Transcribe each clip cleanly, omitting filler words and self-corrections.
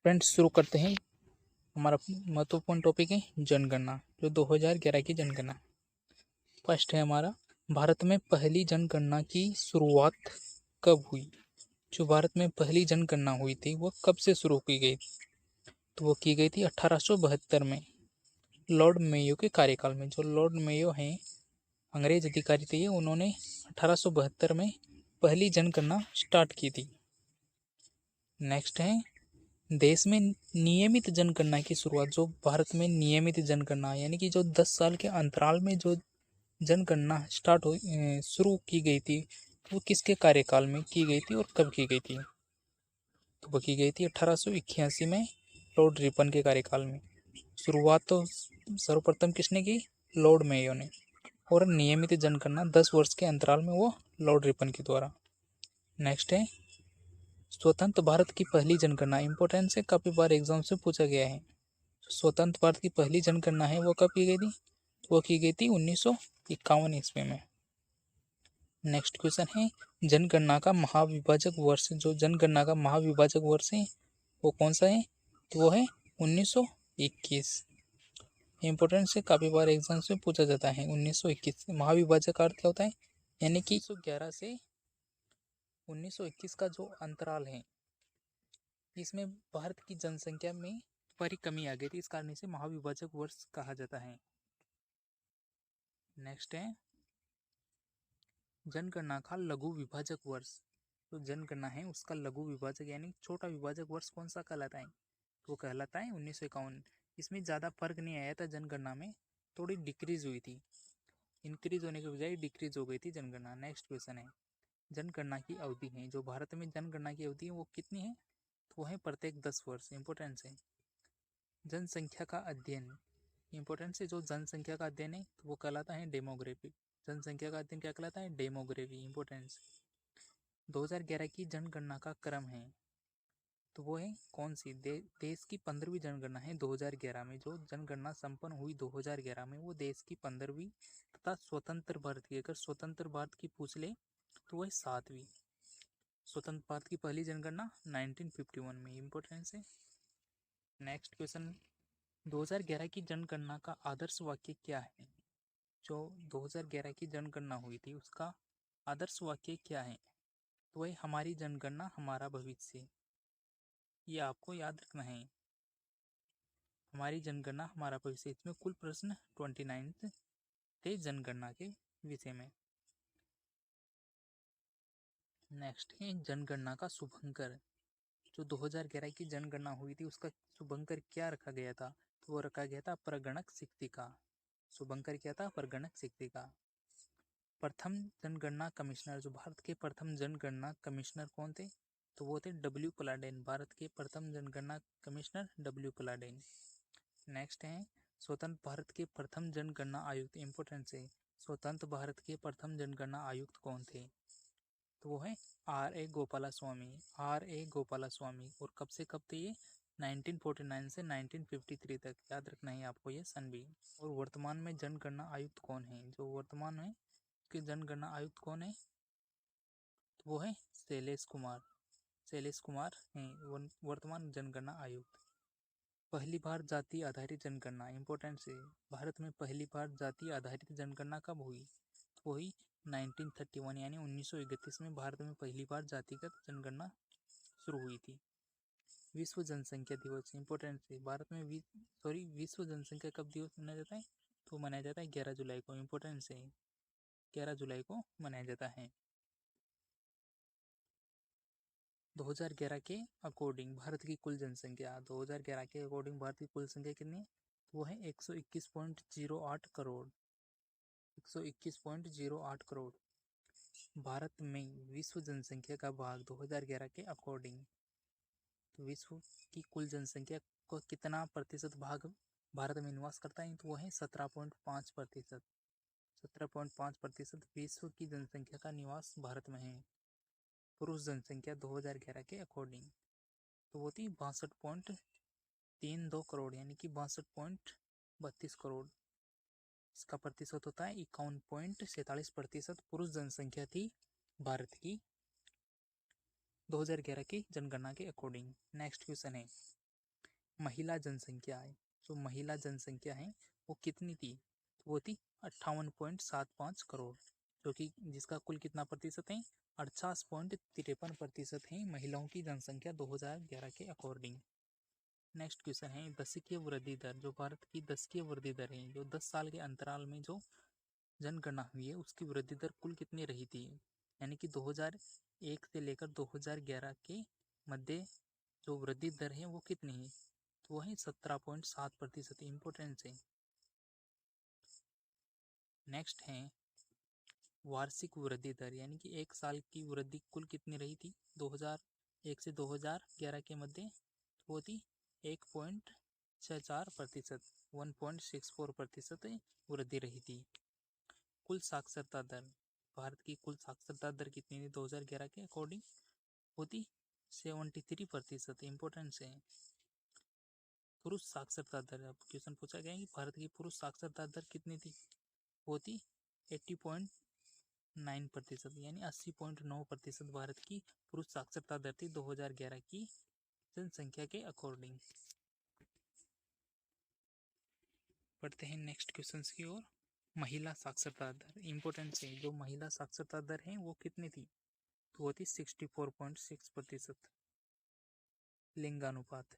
Friends, शुरू करते हैं। हमारा महत्वपूर्ण टॉपिक है जनगणना, जो 2011 की जनगणना। फर्स्ट है हमारा, भारत में पहली जनगणना की शुरुआत कब हुई। जो भारत में पहली जनगणना हुई थी वो कब से शुरू की गई, तो वो की गई थी 1872 में, लॉर्ड मेयो के कार्यकाल में। जो लॉर्ड मेयो हैं, अंग्रेज अधिकारी थे, उन्होंने 1872 में पहली जनगणना स्टार्ट की थी। नेक्स्ट है, देश में नियमित जनगणना की शुरुआत। जो भारत में नियमित जनगणना यानी कि जो 10 साल के अंतराल में जो जनगणना स्टार्ट हुई, शुरू की गई थी, वो किसके कार्यकाल में की गई थी और कब की गई थी, तो वो की गई थी 1881 में, लॉर्ड रिपन के कार्यकाल में। शुरुआत तो सर्वप्रथम किसने की, लॉर्ड मेयो ने, और नियमित जनगणना 10 वर्ष के अंतराल में वो लॉर्ड रिपन के द्वारा। नेक्स्ट है, स्वतंत्र भारत की पहली जनगणना। इंपॉर्टेंस है, काफी बार एग्जाम से पूछा गया है। स्वतंत्र भारत की पहली जनगणना है वो कब की गई थी, वो की गई थी 1951 ईस्वी में। नेक्स्ट क्वेश्चन है, जनगणना का महाविभाजक वर्ष। जो जनगणना का महाविभाजक वर्ष है वो कौन सा है, तो वो है 1921। इंपॉर्टेंट से काफी बार एग्जाम से पूछा जाता है। 1921 महाविभाजक का अर्थ क्या होता है, यानी कि 1911 से 1921 का जो अंतराल है, इसमें भारत की जनसंख्या में बड़ी कमी आ गई थी, इस कारण इसे महाविभाजक वर्ष कहा जाता है। नेक्स्ट है, जनगणना का लघु विभाजक वर्ष। तो जनगणना है उसका लघु विभाजक यानी छोटा विभाजक वर्ष कौन सा कहलाता है, तो वो कहलाता है 1951। इसमें ज़्यादा फर्क नहीं आया था जनगणना में, थोड़ी डिक्रीज हुई थी, इंक्रीज होने के बजाय डिक्रीज हो गई थी जनगणना। नेक्स्ट क्वेश्चन है, जनगणना की अवधि है। जो भारत में जनगणना की अवधि है वो कितनी है, तो वो है प्रत्येक 10 वर्ष। इंपॉर्टेंस है, जनसंख्या का अध्ययन। इंपॉर्टेंस है, जो जनसंख्या का अध्ययन है तो वो कहलाता है डेमोग्राफी। जनसंख्या का अध्ययन क्या कहलाता है, डेमोग्राफी। इंपॉर्टेंस, 2011 की जनगणना का क्रम है, तो वो है कौन सी, देश की 15वीं जनगणना है 2011 में। जो जनगणना संपन्न हुई 2011 में, वो देश की 15वीं तथा स्वतंत्र भारत की, अगर स्वतंत्र भारत की पूछ ले तो वह 7वीं। स्वतंत्र भारत की पहली जनगणना 1951 में। इंपॉर्टेंस है। नेक्स्ट क्वेश्चन, 2011 की जनगणना का आदर्श वाक्य क्या है। जो 2011 की जनगणना हुई थी उसका आदर्श वाक्य क्या है, तो वही हमारी जनगणना हमारा भविष्य। ये आपको याद रखना है, हमारी जनगणना हमारा भविष्य। इसमें कुल प्रश्न 29 थे जनगणना के विषय में। नेक्स्ट है, जनगणना का शुभंकर। जो 2011 की जनगणना हुई थी उसका शुभंकर क्या रखा गया था, तो वो रखा गया था प्रगणक शिक्षिका। शुभंकर क्या था, प्रगणक शिक्षिका। प्रथम जनगणना कमिश्नर। जो भारत के प्रथम जनगणना कमिश्नर कौन थे, तो वो थे डब्ल्यू पलाडेन। भारत के प्रथम जनगणना कमिश्नर डब्ल्यू पलाडेन। नेक्स्ट है, स्वतंत्र भारत के प्रथम जनगणना आयुक्त। इंपोर्टेंट है, स्वतंत्र भारत के प्रथम जनगणना आयुक्त कौन थे, तो वो है R.A. गोपाला स्वामी। R.A. गोपाला स्वामी। और कब से कब थे ये, 1949 से 1953 तक। याद रखना है आपको ये सन भी। और वर्तमान में जनगणना आयुक्त कौन है, जो वर्तमान में के जनगणना आयुक्त कौन है, तो वो है शैलेश कुमार। शैलेश कुमार हैं वर्तमान जनगणना आयुक्त। पहली बार जाति आधारित जनगणना। इंपॉर्टेंट से, भारत में पहली बार जाति आधारित जनगणना कब हुई, तो वही 1931 यानी 1931 में भारत में पहली बार जातिगत जनगणना शुरू हुई थी। विश्व जनसंख्या दिवस। इंपॉर्टेंट से, भारत में विश्व जनसंख्या कब दिवस मनाया जाता है, तो मनाया जाता है 11 जुलाई को। इंपॉर्टेंट से 11 जुलाई को मनाया जाता है। 2011 के अकॉर्डिंग भारत की कुल जनसंख्या, 2011 के अकॉर्डिंग भारत की कुल संख्या कितनी है, तो वो है 121.08 करोड़। 121.08 करोड़। भारत में विश्व जनसंख्या का भाग 2011 के अकॉर्डिंग, तो विश्व की कुल जनसंख्या को कितना प्रतिशत भाग भारत में निवास करता है, तो वो है 17.5%। 17.5% विश्व की जनसंख्या का निवास भारत में है। पुरुष जनसंख्या 2011 के अकॉर्डिंग तो वो थी 62.32 करोड़, यानी कि 62.32 करोड़। इसका प्रतिशत होता है 51.47%। पुरुष जनसंख्या थी भारत की 2011 की जनगणना के अकॉर्डिंग। नेक्स्ट क्वेश्चन है, महिला जनसंख्या है, जो महिला जनसंख्या है वो कितनी थी? वो थी 58.75 करोड़, जो कि जिसका कुल कितना प्रतिशत है? 48.53% है महिलाओं की जनसंख्या 2011 के अकॉर्डिंग। नेक्स्ट क्वेश्चन है दशकीय वृद्धि दर, जो भारत की दशकीय वृद्धि दर है, जो 10 साल के अंतराल में जो जनगणना हुई है उसकी वृद्धि दर कुल कितनी रही थी? यानी कि 2001 से लेकर 2011 के मध्य जो वृद्धि दर है वो कितनी है? तो वह 17.7%। इंपोर्टेंट है। नेक्स्ट है वार्षिक वृद्धि दर, यानी कि एक साल की वृद्धि कुल कितनी रही थी 2001 से 2011 के मध्य? वो थी 1.64%, 1.64% वृद्धि रही थी। कुल साक्षरता दर, भारत की कुल साक्षरता दर कितनी थी 2011 के अकॉर्डिंग? होती 73%। इंपोर्टेंस है। पुरुष साक्षरता दर, अब क्वेश्चन पूछा गया है कि भारत की पुरुष साक्षरता दर कितनी थी? होती 80.9%, यानी 80.9% भारत की पुरुष साक्षरता दर थी 2011 की जनसंख्या के अकॉर्डिंग। पढ़ते हैं नेक्स्ट क्वेश्चन की ओर। महिला साक्षरता दर, इंपोर्टेंट है, जो महिला साक्षरता दर है वो कितनी थी? तो वो थी 64.6%। लिंगानुपात,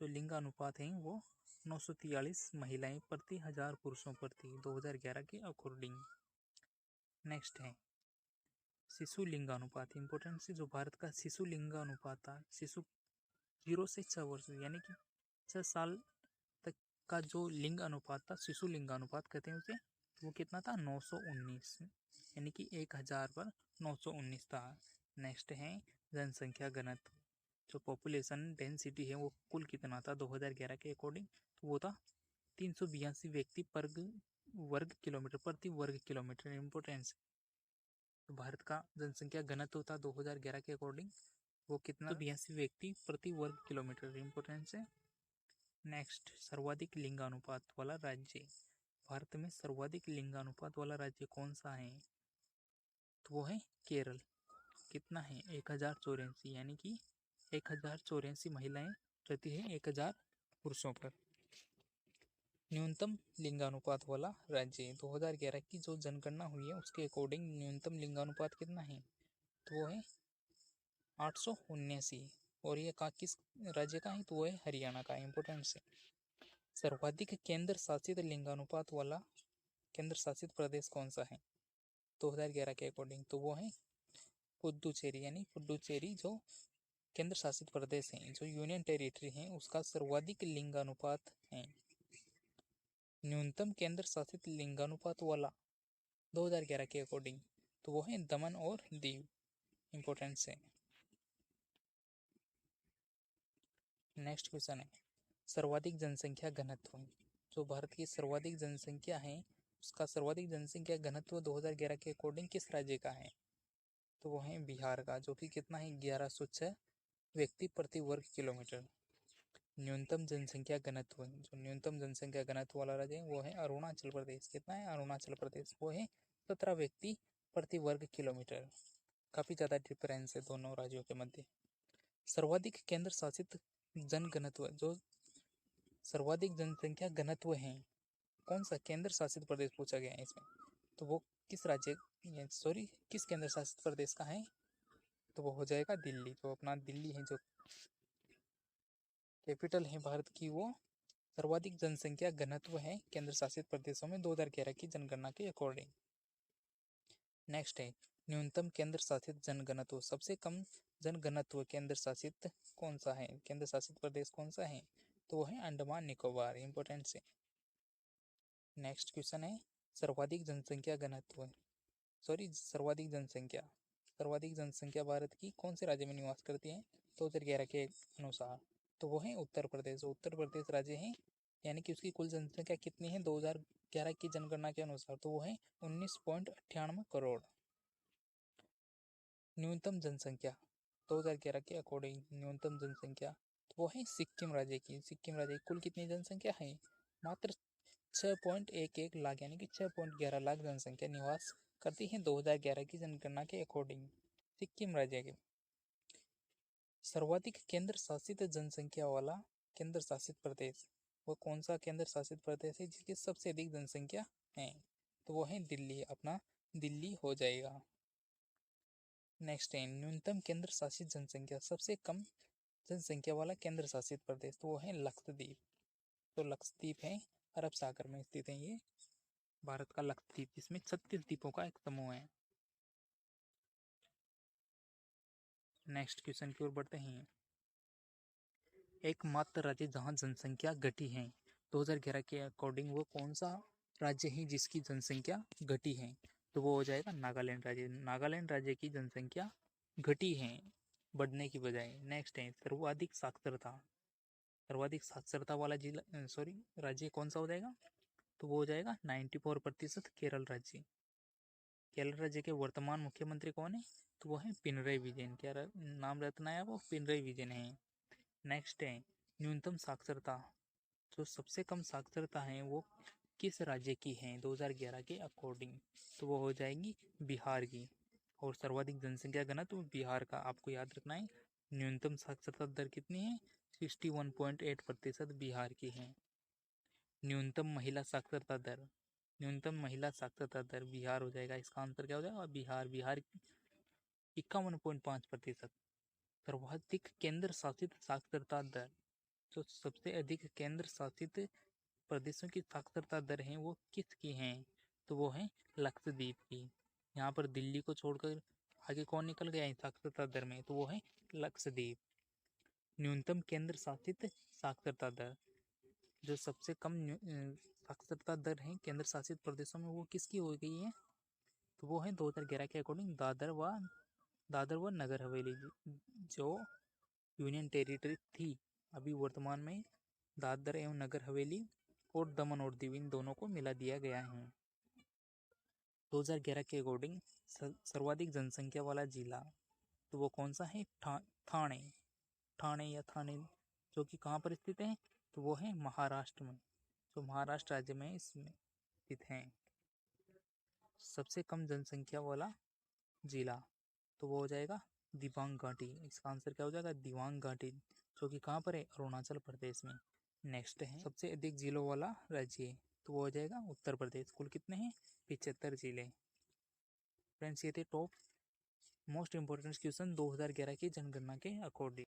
जो लिंगानुपात है वो 943 महिलाएं प्रति 1000 पुरुषों पर थी 2011 के अकॉर्डिंग। नेक्स्ट है शिशु लिंगानुपात, इंपोर्टेंट से, जो भारत का शिशु लिंगानुपात था, शिशु 0 से 6 वर्ष यानी कि 6 साल तक का जो लिंग अनुपात था, शिशु लिंगानुपात कहते हैं उसे, वो कितना था? 919, यानी कि 1000 पर 919 था। नेक्स्ट है जनसंख्या घनत्व, जो पॉपुलेशन डेंसिटी है वो कुल कितना था 2011 के अकॉर्डिंग? तो वो था 382 व्यक्ति पर वर्ग किलोमीटर, प्रति वर्ग किलोमीटर। इंपोर्टेंस, तो भारत का जनसंख्या घनत्व था 2011 के अकॉर्डिंग वो कितना? 82 व्यक्ति प्रति वर्ग किलोमीटर। इंपोर्टेंस है। नेक्स्ट सर्वाधिक लिंगानुपात वाला राज्य, भारत में सर्वाधिक लिंगानुपात वाला राज्य कौन सा है? तो वो है केरल। कितना है? 1084, यानी कि 1084 महिलाएं रहती है 1000 पुरुषों पर। न्यूनतम लिंगानुपात वाला राज्य, 2011 की जो जनगणना हुई है उसके अकॉर्डिंग न्यूनतम लिंगानुपात कितना है? तो वो है 879, और ये किस राज्य का है? तो वो है हरियाणा का। इंपोर्टेंस है। सर्वाधिक केंद्र शासित लिंगानुपात वाला केंद्र शासित प्रदेश कौन सा है 2011 के अकॉर्डिंग? तो वो है पुदुचेरी, यानी पुदुचेरी जो केंद्र शासित प्रदेश है, जो यूनियन टेरिटरी है, उसका सर्वाधिक लिंगानुपात है। न्यूनतम केंद्र शासित लिंगानुपात वाला 2011 के अकॉर्डिंग, तो वो है दमन और दीव। इंपोर्टेंस है। नेक्स्ट क्वेश्चन है सर्वाधिक जनसंख्या घनत्व, जो भारत की सर्वाधिक जनसंख्या है उसका सर्वाधिक जनसंख्या घनत्व 2011 के अकॉर्डिंग किस राज्य का है? तो वो है बिहार का, जो कि कितना है? 1106 व्यक्ति प्रति वर्ग किलोमीटर। न्यूनतम जनसंख्या घनत्व, जो न्यूनतम जनसंख्या घनत्व वाला राज्य है वो है अरुणाचल प्रदेश। कितना है? अरुणाचल प्रदेश, वो है 17 व्यक्ति प्रति वर्ग किलोमीटर। काफी ज्यादा डिफरेंस है दोनों राज्यों के मध्य। सर्वाधिक केंद्र शासित जनघनत्व, जो सर्वाधिक जनसंख्या घनत्व है, कौन सा केंद्र शासित प्रदेश पूछा गया है इसमें? तो वो किस राज्य, सॉरी किस केंद्र शासित प्रदेश का है? तो वो हो जाएगा दिल्ली। जो अपना दिल्ली है, जो कैपिटल है भारत की, वो सर्वाधिक जनसंख्या घनत्व है केंद्र शासित प्रदेशों में 2011 की जनगणना के अकॉर्डिंग। नेक्स्ट है न्यूनतम केंद्र शासित जनघनत्व, सबसे कम जनघनत्व केंद्र शासित कौन सा है? केंद्र शासित प्रदेश कौन सा है? तो वो है अंडमान निकोबार। इंपोर्टेंट से। नेक्स्ट क्वेश्चन है सर्वाधिक जनसंख्या घनत्व, सॉरी सर्वाधिक जनसंख्या भारत की कौन से राज्य में निवास करती है 2011 के अनुसार? तो वो है उत्तर प्रदेश। उत्तर प्रदेश राज्य है, यानी कि उसकी कुल जनसंख्या कितनी है 2011 की जनगणना के अनुसार? तो वो है 19.98 करोड़। न्यूनतम जनसंख्या 2011 के अकॉर्डिंग न्यूनतम जनसंख्या, तो वो है सिक्किम राज्य की। सिक्किम राज्य की कुल कितनी जनसंख्या है? मात्र 6.11 लाख, यानी कि 6.11 लाख जनसंख्या निवास करती है 2011 की जनगणना के अकॉर्डिंग सिक्किम राज्य के। सर्वाधिक केंद्र शासित जनसंख्या वाला केंद्र शासित प्रदेश, वो कौन सा केंद्र शासित प्रदेश है जिसकी सबसे अधिक जनसंख्या है? तो वो है दिल्ली, अपना दिल्ली हो जाएगा। नेक्स्ट है न्यूनतम केंद्र शासित जनसंख्या, सबसे कम जनसंख्या वाला केंद्र शासित प्रदेश, तो वो है लक्षद्वीप। तो लक्षद्वीप है अरब सागर में स्थित है ये भारत का लक्षद्वीप, जिसमें 36 द्वीपों का एक समूह है। नेक्स्ट क्वेश्चन की ओर बढ़ते हैं। एकमात्र राज्य जहां जनसंख्या घटी है, 2011 के अकॉर्डिंग वो कौन सा राज्य है जिसकी जनसंख्या घटी है? तो वो हो जाएगा नागालैंड राज्य। नागालैंड राज्य की जनसंख्या घटी है, बढ़ने की बजाय। नेक्स्ट है सर्वाधिक साक्षरता, सर्वाधिक साक्षरता वाला जिला राज्य कौन सा हो जाएगा? तो वो हो जाएगा 94% केरल राज्य। केरल राज्य के वर्तमान मुख्यमंत्री कौन है? तो वो है पिनरई विजयन। क्या नाम रत्ना है वो? पिनरई विजयन है। नेक्स्ट है न्यूनतम साक्षरता, जो सबसे कम साक्षरता है वो किस राज्य की है 2011 के अकॉर्डिंग? तो वो हो जाएगी बिहार की। और सर्वाधिक जनसंख्या घनत्व बिहार का आपको याद रखना है। न्यूनतम साक्षरता दर कितनी है? 61.8% बिहार की है। न्यूनतम महिला साक्षरता दर, न्यूनतम महिला साक्षरता दर बिहार हो जाएगा। इसका आंसर क्या हो जाएगा? बिहार। बिहार 51.5%। सर्वाधिक केंद्र शासित साक्षरता दर, जो सबसे अधिक केंद्र शासित प्रदेशों की साक्षरता दर है वो किसकी हैं? तो वो है लक्षद्वीप की। यहाँ पर दिल्ली को छोड़कर आगे कौन निकल गया है साक्षरता दर में? तो वो है लक्षद्वीप। न्यूनतम केंद्र शासित साक्षरता दर, जो सबसे कम साक्षरता दर है केंद्र शासित प्रदेशों में, वो किसकी हो गई है? तो वो है 2011 के अकॉर्डिंग दादर व नगर हवेली, जो यूनियन टेरिटरी थी, अभी वर्तमान में दादर एवं नगर हवेली और दमन और दीव इन दोनों को मिला दिया गया है। 2011 के अकॉर्डिंग सर्वाधिक जनसंख्या वाला जिला, तो वो कौन सा है? ठाणे। ठाणे या थाने, जो कि कहाँ पर स्थित है? तो वो है महाराष्ट्र में, जो महाराष्ट्र राज्य में इसमें स्थित है। सबसे कम जनसंख्या वाला जिला, तो वो हो जाएगा दिबांग घाटी। इसका आंसर क्या हो जाएगा? दिबांग घाटी, जो कि कहाँ पर है? अरुणाचल प्रदेश में। नेक्स्ट है सबसे अधिक जिलों वाला राज्य, तो वो हो जाएगा उत्तर प्रदेश। कुल कितने हैं? 75 जिले। फ्रेंड्स ये थे टॉप मोस्ट इंपोर्टेंट क्वेश्चन 2011 की जनगणना के अकॉर्डिंग।